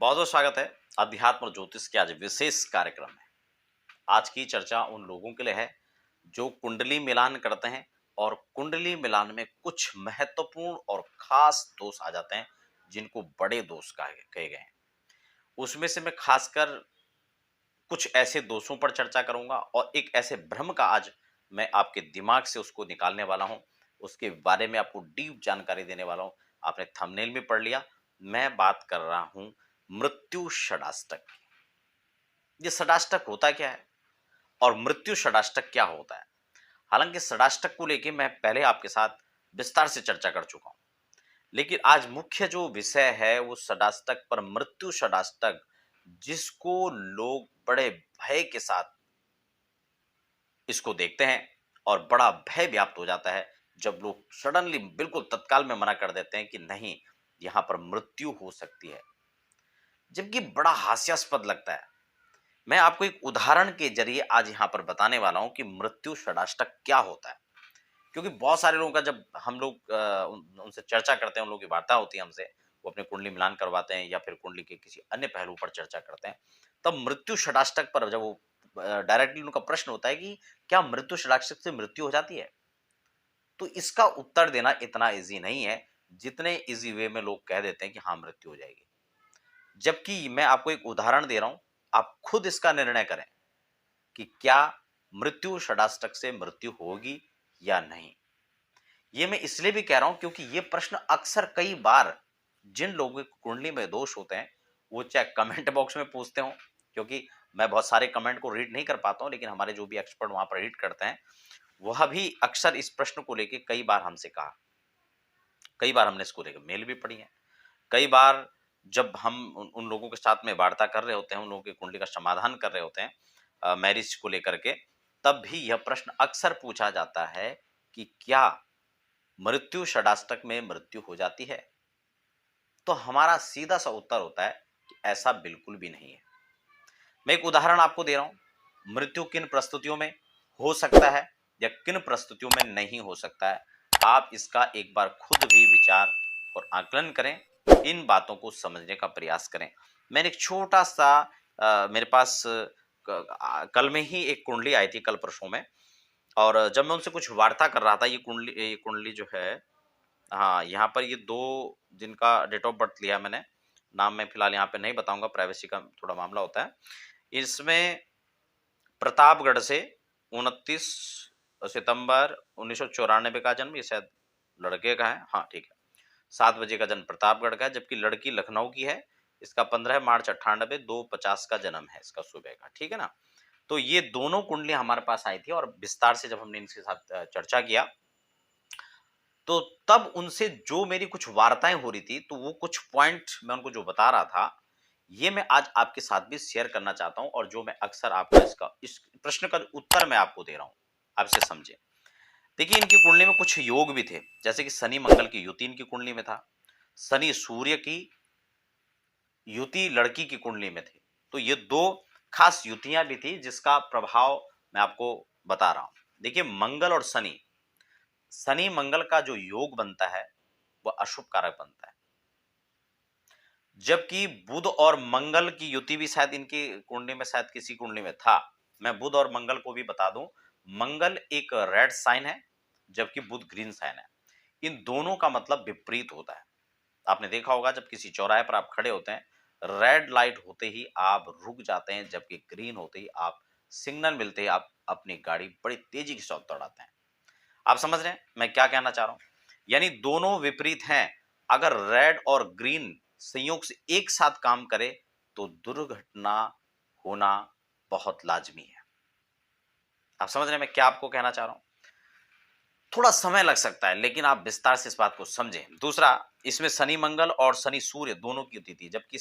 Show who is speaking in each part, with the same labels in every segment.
Speaker 1: बहुत बहुत स्वागत है अध्यात्म और ज्योतिष के आज विशेष कार्यक्रम में। आज की चर्चा उन लोगों के लिए है जो कुंडली मिलान करते हैं और कुंडली मिलान में कुछ महत्वपूर्ण और खास दोष आ जाते हैं जिनको बड़े दोष कहे गए हैं। उसमें से मैं खासकर कुछ ऐसे दोषों पर चर्चा करूंगा और एक ऐसे भ्रम का आज मैं आपके दिमाग से उसको निकालने वाला हूं। उसके बारे में आपको डीप जानकारी देने वाला हूं। आपने थंबनेल में पढ़ लिया, मैं बात कर रहा हूं मृत्यु षडाष्टक की। ये षडाष्टक होता क्या है और मृत्यु षडाष्टक क्या होता है? हालांकि षडाष्टक को लेके मैं पहले आपके साथ विस्तार से चर्चा कर चुका हूं, लेकिन आज मुख्य जो विषय है वो षडाष्टक पर मृत्यु षडाष्टक, जिसको लोग बड़े भय के साथ इसको देखते हैं और बड़ा भय व्याप्त हो जाता है जब लोग सडनली बिल्कुल तत्काल में मना कर देते हैं कि नहीं, यहां पर मृत्यु हो सकती है, जबकि बड़ा हास्यास्पद लगता है। मैं आपको एक उदाहरण के जरिए आज यहाँ पर बताने वाला हूँ कि मृत्यु षडाष्टक क्या होता है। क्योंकि बहुत सारे लोगों का जब हम लोग उनसे चर्चा करते हैं, उन लोगों की वार्ता होती है हमसे, वो अपने कुंडली मिलान करवाते हैं या फिर कुंडली के किसी अन्य पहलू पर चर्चा करते हैं, तब मृत्यु षडाष्टक पर जब वो डायरेक्टली उनका प्रश्न होता है कि क्या मृत्यु षडाष्टक से मृत्यु हो जाती है, तो इसका उत्तर देना इतना इजी नहीं है जितने इजी वे में लोग कह देते हैं कि हाँ मृत्यु हो जाएगी। जबकि मैं आपको एक उदाहरण दे रहा हूं, आप खुद इसका निर्णय करें कि क्या मृत्यु षडाष्टक से मृत्यु होगी या नहीं। ये मैं इसलिए भी कह रहा हूं क्योंकि ये प्रश्न अक्सर कई बार जिन लोगों की कुंडली में दोष होते हैं वो चाहे कमेंट बॉक्स में पूछते हो, क्योंकि मैं बहुत सारे कमेंट को रीड नहीं कर पाता हूं, लेकिन हमारे जो भी एक्सपर्ट वहां पर रीड करते हैं वह भी अक्सर इस प्रश्न को लेकर कई बार हमसे कहा। कई बार हमने इसको लेकर मेल भी पढ़ी है। कई बार जब हम उन लोगों के साथ में वार्ता कर रहे होते हैं, उन लोगों की कुंडली का समाधान कर रहे होते हैं मैरिज को लेकर के, तब भी यह प्रश्न अक्सर पूछा जाता है कि क्या मृत्यु षडाष्टक में मृत्यु हो जाती है। तो हमारा सीधा सा उत्तर होता है कि ऐसा बिल्कुल भी नहीं है। मैं एक उदाहरण आपको दे रहा हूं, मृत्यु किन परिस्थितियों में हो सकता है या किन परिस्थितियों में नहीं हो सकता है। आप इसका एक बार खुद भी विचार और आकलन करें, इन बातों को समझने का प्रयास करें। मैंने एक छोटा सा मेरे पास कल में ही एक कुंडली आई थी, कल परसों में, और जब मैं उनसे कुछ वार्ता कर रहा था, ये कुंडली जो है, हाँ, यहाँ पर ये दो जिनका डेट ऑफ बर्थ लिया मैंने, नाम मैं फिलहाल यहाँ पे नहीं बताऊंगा, प्राइवेसी का थोड़ा मामला होता है इसमें। प्रतापगढ़ से 29 सितंबर 1994 का जन्म, ये शायद लड़के का है, हाँ ठीक है, 7 बजे का जन्म प्रतापगढ़ का है, जबकि लड़की लखनऊ की है। इसका 15 मार्च 98 2:50 का जन्म है इसका, सुबह का, ठीक है ना। तो ये दोनों कुंडली हमारे पास आई थी और विस्तार से जब हमने इनके साथ चर्चा किया, तो तब उनसे जो मेरी कुछ वार्ताएं हो रही थी, तो वो कुछ पॉइंट मैं उनको जो बता रहा था, ये मैं आज आपके साथ भी शेयर करना चाहता हूं, और जो मैं अक्सर आपका इस प्रश्न का उत्तर मैं आपको दे रहा हूं, आप इसे समझे। देखिए, इनकी कुंडली में कुछ योग भी थे, जैसे कि शनि मंगल की युति इनकी कुंडली में था, शनि सूर्य की युति लड़की की कुंडली में थी। तो ये दो खास युतियां भी थी जिसका प्रभाव मैं आपको बता रहा हूं। देखिए, मंगल और शनि, शनि मंगल का जो योग बनता है वह अशुभ कारक बनता है, जबकि बुध और मंगल की युति भी शायद इनकी कुंडली में, शायद किसी कुंडली में था। मैं बुध और मंगल को भी बता दूं, मंगल एक रेड साइन है जबकि बुध ग्रीन साइन है। इन दोनों का मतलब विपरीत होता है। आपने देखा होगा, जब किसी चौराहे पर आप खड़े होते हैं, रेड लाइट होते ही आप रुक जाते हैं, जबकि ग्रीन होते ही आप, सिग्नल मिलते ही आप अपनी गाड़ी बड़ी तेजी के साथ दौड़ाते हैं। आप समझ रहे हैं मैं क्या कहना चाह रहा हूं? यानी दोनों विपरीत हैं। अगर रेड और ग्रीन संयोग से एक साथ काम करे तो दुर्घटना होना बहुत लाजमी है। आप समझ रहे हैं मैं क्या आपको कहना चाह रहा हूं? थोड़ा समय लग सकता है, लेकिन आप विस्तार से इस बात को समझें। दूसरा, इसमें शनि मंगल और शनि सूर्य दोनों की युति थी, जबकि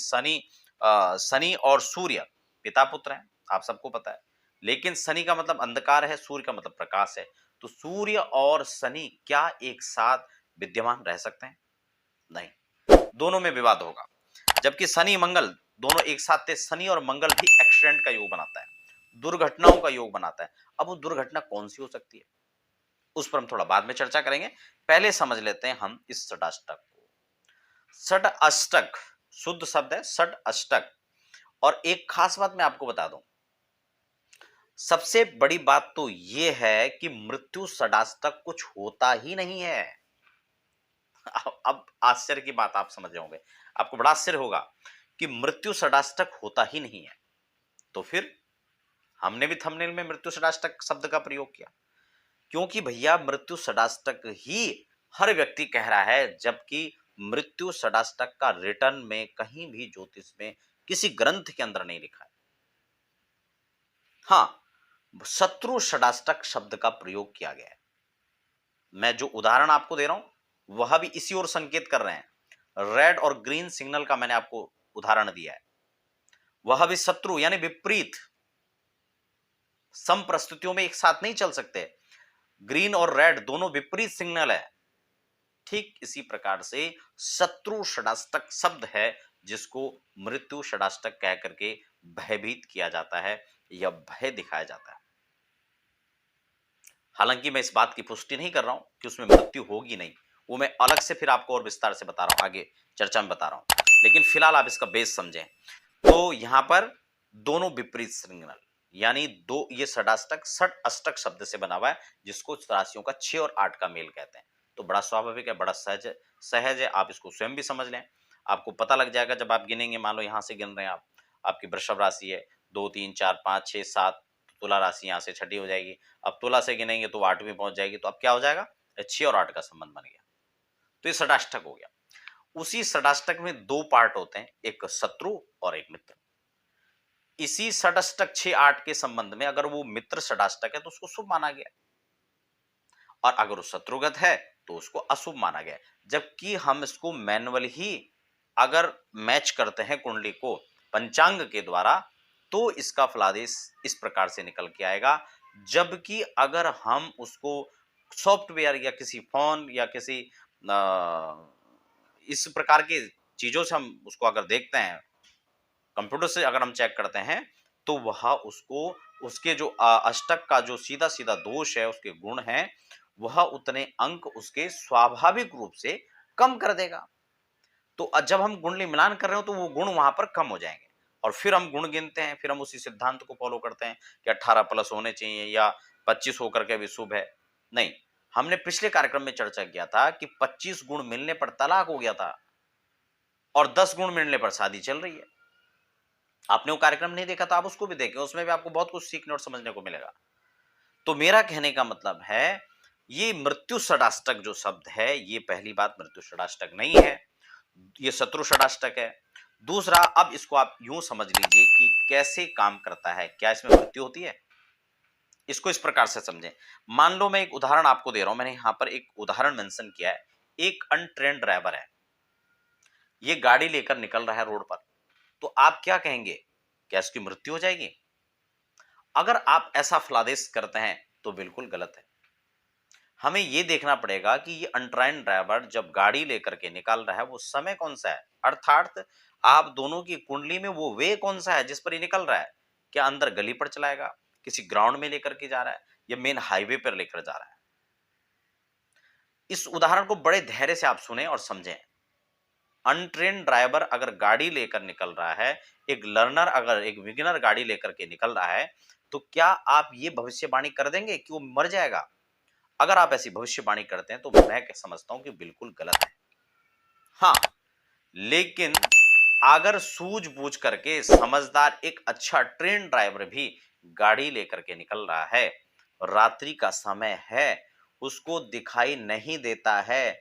Speaker 1: शनि और सूर्य पिता पुत्र हैं, आप सबको पता है। लेकिन शनि का मतलब अंधकार है, सूर्य का मतलब प्रकाश है। तो सूर्य और शनि क्या एक साथ विद्यमान रह सकते हैं? नहीं, दोनों में विवाद होगा। जबकि शनि मंगल दोनों एक साथ थे, शनि और मंगल भी एक्सीडेंट का योग बनाता है, दुर्घटनाओं का योग बनाता है। अब वो दुर्घटना कौन सी हो सकती है, उस पर हम थोड़ा बाद में चर्चा करेंगे। पहले समझ लेते हैं हम इस षडाष्टक को। षड अष्टक शुद्ध शब्द है षड अष्टक। और एक खास बात मैं आपको बता दूं, सबसे बड़ी बात तो यह है कि मृत्यु षडाष्टक कुछ होता ही नहीं है। अब आश्चर्य की बात आप समझ जाओगे, आपको बड़ा आश्चर्य होगा कि मृत्यु षडाष्टक होता ही नहीं है। तो फिर हमने भी थंबनेल में मृत्यु षडाष्टक शब्द का प्रयोग किया, क्योंकि भैया मृत्यु षडाष्टक ही हर व्यक्ति कह रहा है, जबकि मृत्यु षडाष्टक का रिटर्न में कहीं भी ज्योतिष में किसी ग्रंथ के अंदर नहीं लिखा है। हाँ, शत्रु षडाष्टक शब्द का प्रयोग किया गया है। मैं जो उदाहरण आपको दे रहा हूं वह भी इसी ओर संकेत कर रहे हैं। रेड और ग्रीन सिग्नल का मैंने आपको उदाहरण दिया है, वह भी शत्रु यानी विपरीत, सम परिस्थितियों में एक साथ नहीं चल सकते। ग्रीन और रेड दोनों विपरीत सिग्नल है। ठीक इसी प्रकार से शत्रु षडाष्टक शब्द है जिसको मृत्यु षडाष्टक कह करके भयभीत किया जाता है या भय दिखाया जाता है। हालांकि मैं इस बात की पुष्टि नहीं कर रहा हूं कि उसमें मृत्यु होगी नहीं, वो मैं अलग से फिर आपको और विस्तार से बता रहा हूं, आगे चर्चा में बता रहा हूं। लेकिन फिलहाल आप इसका बेस समझें। तो यहां पर दोनों विपरीत सिग्नल, यानी दो, ये षडाष्टक षड अष्टक शब्द से बना हुआ है जिसको राशियों का 6 और 8 का मेल कहते हैं। तो बड़ा स्वाभाविक है, बड़ा सहज है, आप इसको स्वयं भी समझ लें। आपको पता लग जाएगा जब आप गिनेंगे। मान लो यहां से गिन रहे हैं आप, आपकी वृषभ राशि है 2 3 4 5 6 7, तुला राशि यहां से छठी हो जाएगी। अब तुला से गिनेंगे तो 8वीं पहुंच जाएगी। तो अब क्या हो जाएगा, 6 और 8 का संबंध बन गया। तो ये षडाष्टक हो गया। उसी षडाष्टक में दो पार्ट होते हैं, एक शत्रु और एक मित्र। इसी षडाष्टक 6 8 के संबंध में अगर वो मित्र षडाष्टक है तो उसको शुभ माना गया, और अगर वो शत्रुगत है तो उसको अशुभ माना गया। जबकि हम इसको मैनुअल ही अगर मैच करते हैं कुंडली को पंचांग के द्वारा, तो इसका फलादेश इस प्रकार से निकल के आएगा। जबकि अगर हम उसको सॉफ्टवेयर या किसी फोन या किसी इस प्रकार के चीजों से हम उसको अगर देखते हैं, कंप्यूटर से अगर हम चेक करते हैं, तो वह उसको उसके जो अष्टक का जो सीधा सीधा दोष है, उसके गुण हैं, वह उतने अंक उसके स्वाभाविक रूप से कम कर देगा। तो जब हम गुण मिलान कर रहे हो तो वो गुण वहां पर कम हो जाएंगे, और फिर हम गुण गिनते हैं, फिर हम उसी सिद्धांत को फॉलो करते हैं कि 18 प्लस होने चाहिए या 25 होकर के भी शुभ है। नहीं, हमने पिछले कार्यक्रम में चर्चा किया था कि 25 गुण मिलने पर तलाक हो गया था और 10 गुण मिलने पर शादी चल रही है। आपने वो कार्यक्रम नहीं देखा तो आप उसको भी देखें, उसमें भी आपको बहुत कुछ सीखने और समझने को मिलेगा। तो मेरा कहने का मतलब है, ये मृत्यु षडाष्टक जो शब्द है, ये पहली बात मृत्यु षडाष्टक नहीं है, ये शत्रु षडाष्टक है। दूसरा, अब इसको आप यूं समझ लीजिए कि कैसे काम करता है, क्या इसमें मृत्यु होती है, इसको इस प्रकार से समझें। मान लो मैं एक उदाहरण आपको दे रहा हूं, मैंने यहां पर एक उदाहरण मेंशन किया है। एक अनट्रेन्ड ड्राइवर है, ये गाड़ी लेकर निकल रहा है रोड पर, तो आप क्या कहेंगे, क्या इसकी मृत्यु हो जाएगी? अगर आप ऐसा फलादेश करते हैं तो बिल्कुल गलत है। हमें यह देखना पड़ेगा कि ये अनट्रेन्ड ड्राइवर जब गाड़ी लेकर के निकल रहा है, वो समय कौन सा है, अर्थात आप दोनों की कुंडली में वो वे कौन सा है जिस पर ये निकल रहा है। क्या अंदर गली पर चलाएगा, किसी ग्राउंड में लेकर के जा रहा है, या मेन हाईवे पर लेकर जा रहा है? इस उदाहरण को बड़े धैर्य से आप सुने और समझें। अनट्रेन्ड ड्राइवर अगर गाड़ी लेकर निकल रहा है, एक लर्नर अगर एक बिगिनर गाड़ी लेकर के निकल रहा है, तो क्या आप ये भविष्यवाणी कर देंगे कि वो मर जाएगा? अगर आप ऐसी भविष्यवाणी करते हैं तो मैं समझता हूं कि बिल्कुल गलत है। हाँ, लेकिन अगर सूझबूझ करके समझदार एक अच्छा ट्रेन ड्राइवर भी गाड़ी लेकर के निकल रहा है, रात्रि का समय है, उसको दिखाई नहीं देता है,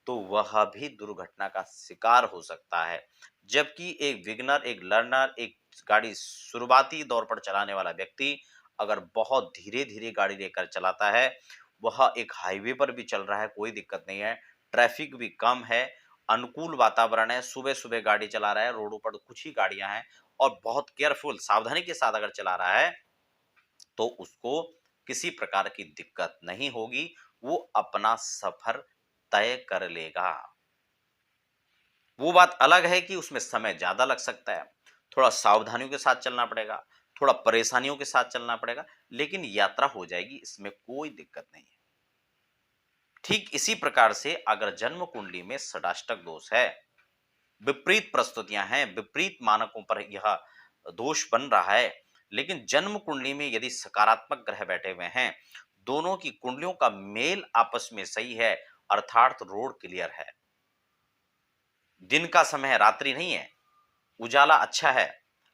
Speaker 1: तो वह भी दुर्घटना का शिकार हो सकता है। जबकि एक बिगनर, एक लर्नर, एक गाड़ी शुरुआती दौर पर चलाने वाला व्यक्ति अगर बहुत धीरे धीरे गाड़ी लेकर चलाता है, वह एक हाईवे पर भी चल रहा है, कोई दिक्कत नहीं है, ट्रैफिक भी कम है, अनुकूल वातावरण है, सुबह सुबह गाड़ी चला रहा है, रोडों पर कुछ ही गाड़ियां हैं, और बहुत केयरफुल सावधानी के साथ अगर चला रहा है, तो उसको किसी प्रकार की दिक्कत नहीं होगी, वो अपना सफर तय कर लेगा। वो बात अलग है कि उसमें समय ज्यादा लग सकता है, थोड़ा सावधानियों के साथ चलना पड़ेगा, थोड़ा परेशानियों के साथ चलना पड़ेगा, लेकिन यात्रा हो जाएगी, इसमें कोई दिक्कत नहीं है। ठीक इसी प्रकार से अगर जन्म कुंडली में षडाष्टक दोष है, विपरीत प्रस्तुतियां हैं, विपरीत मानकों पर यह दोष बन रहा है। लेकिन जन्म कुंडली में यदि सकारात्मक ग्रह बैठे हुए हैं, दोनों की कुंडलियों का मेल आपस में सही है, अर्थात रोड क्लियर है, दिन का समय है, रात्रि नहीं है, उजाला अच्छा है,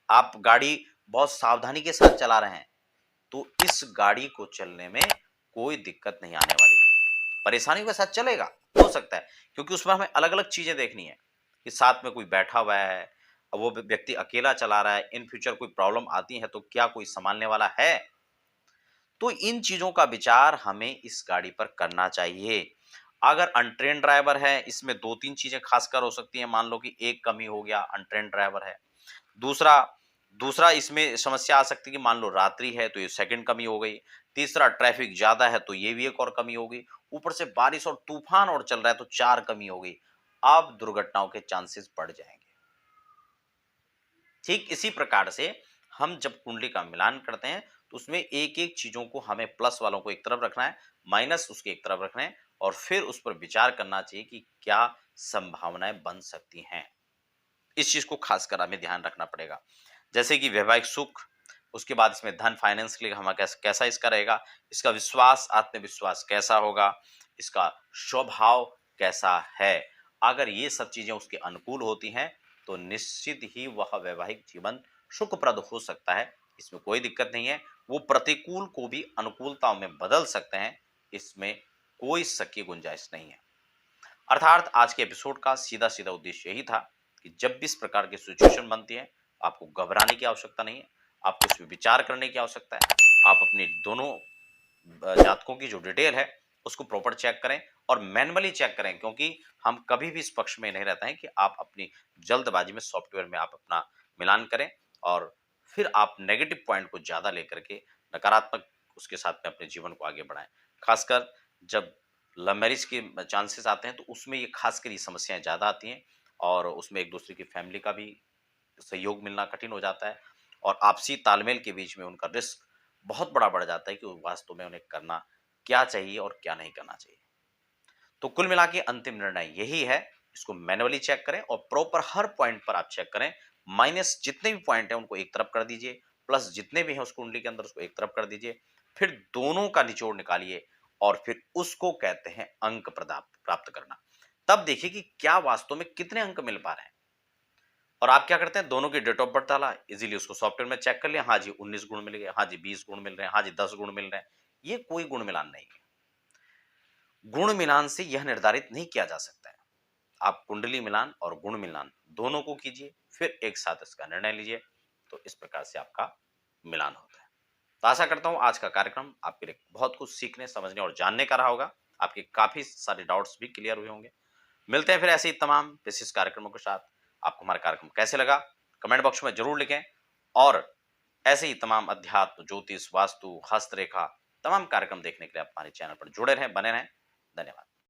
Speaker 1: आप गाड़ी बहुत सावधानी के साथ चला रहे हैं, तो इस गाड़ी को चलने में कोई दिक्कत नहीं आने वाली है। परेशानी के साथ चलेगा, हो सकता है, क्योंकि उसमें हमें अलग-अलग चीजें देखनी है कि साथ में कोई बैठा हुआ है, अब वो व्यक्ति अकेला चला रहा है, इन फ्यूचर कोई प्रॉब्लम आती है तो क्या कोई संभालने वाला है? तो इन चीजों का विचार हमें इस गाड़ी पर करना चाहिए। अगर अनट्रेन्ड ड्राइवर है, इसमें 2-3 चीजें खासकर हो सकती हैं। मान लो कि एक कमी हो गया, अनट्रेन्ड ड्राइवर है। दूसरा दूसरा इसमें समस्या आ सकती है कि मान लो रात्रि है तो ये सेकंड कमी हो गई। तीसरा ट्रैफिक ज्यादा है तो ये भी एक और कमी हो गई। ऊपर से बारिश और तूफान और चल रहा है तो 4 कमी हो गई। अब दुर्घटनाओं के चांसेस बढ़ जाएंगे। ठीक इसी प्रकार से हम जब कुंडली का मिलान करते हैं तो उसमें एक-एक चीजों को हमें प्लस वालों को एक तरफ रखना है, माइनस उसके एक तरफ रखना है और फिर उस पर विचार करना चाहिए कि क्या संभावनाएं बन सकती हैं। इस चीज को खासकर हमें ध्यान रखना पड़ेगा। जैसे कि वैवाहिक सुख, उसके बाद इसमें धन फाइनेंस के लिए हमारा कैसा इसका रहेगा, इसका विश्वास आत्मविश्वास कैसा होगा, इसका स्वभाव कैसा है। अगर ये सब चीजें उसके अनुकूल होती हैं तो निश्चित ही वह वैवाहिक जीवन सुखप्रद हो सकता है, इसमें कोई दिक्कत नहीं है। वो प्रतिकूल को भी अनुकूलताओं में बदल सकते हैं, इसमें कोई शक की गुंजाइश नहीं है। अर्थात आज के एपिसोड का सीधा सीधा उद्देश्य यही था कि जब भी इस प्रकार की सिचुएशन बनती है, आपको घबराने की आवश्यकता नहीं है, आपको इस पे विचार करने की आवश्यकता है। आप अपनी दोनों जातकों की जो डिटेल है उसको प्रॉपर चेक करें और मैन्युअली चेक करें, क्योंकि हम कभी भी इस पक्ष में नहीं रहते हैं कि आप अपनी जल्दबाजी में सॉफ्टवेयर में आप अपना मिलान करें और फिर आप नेगेटिव पॉइंट को ज्यादा लेकर के नकारात्मक उसके साथ में अपने जीवन को आगे बढ़ाएं। खासकर जब लव मैरिज के चांसेस आते हैं तो उसमें ये खासकर ये समस्याएं ज्यादा आती हैं और उसमें एक दूसरे की फैमिली का भी सहयोग मिलना कठिन हो जाता है और आपसी तालमेल के बीच में उनका रिस्क बहुत बड़ा बढ़ जाता है कि वो वास्तव में उन्हें करना क्या चाहिए और क्या नहीं करना चाहिए। तो कुल मिला के अंतिम निर्णय यही है, इसको मैन्युअली चेक करें और प्रॉपर हर पॉइंट पर आप चेक करें। माइनस जितने भी पॉइंट हैं उनको एक तरफ कर दीजिए, प्लस जितने भी हैं उस कुंडली के अंदर उसको एक तरफ कर दीजिए, फिर दोनों का निचोड़ निकालिए और फिर उसको कहते हैं अंक प्राप्त प्राप्त करना। तब देखिए कि क्या वास्तव में कितने अंक मिल पा रहे हैं। और आप क्या करते हैं, दोनों की डेट ऑफ बर्थ डाला, इजीली उसको सॉफ्टवेयर में चेक कर लिया, हाँ जी 19 गुण मिल गए, हाँ जी 20 गुण मिल रहे हैं, हाँ जी 10 गुण मिल रहे हैं। ये कोई गुण मिलान नहीं है। गुण मिलान से यह निर्धारित नहीं किया जा सकता है। आप कुंडली मिलान और गुण मिलान दोनों को कीजिए, फिर एक साथ इसका निर्णय लीजिए, तो इस प्रकार से आपका मिलान होता है। तो आशा करता हूं आज का कार्यक्रम आपके लिए बहुत कुछ सीखने समझने और जानने का रहा होगा। आपके काफी सारे डाउट्स भी क्लियर हुए होंगे। मिलते हैं फिर ऐसे ही तमाम विशिष्ट कार्यक्रमों के साथ। आपको हमारा कार्यक्रम कैसे लगा कमेंट बॉक्स में जरूर लिखें और ऐसे ही तमाम अध्यात्म ज्योतिष वास्तु हस्तरेखा तमाम कार्यक्रम देखने के लिए आप हमारे चैनल पर जुड़े रहें, बने रहें। धन्यवाद।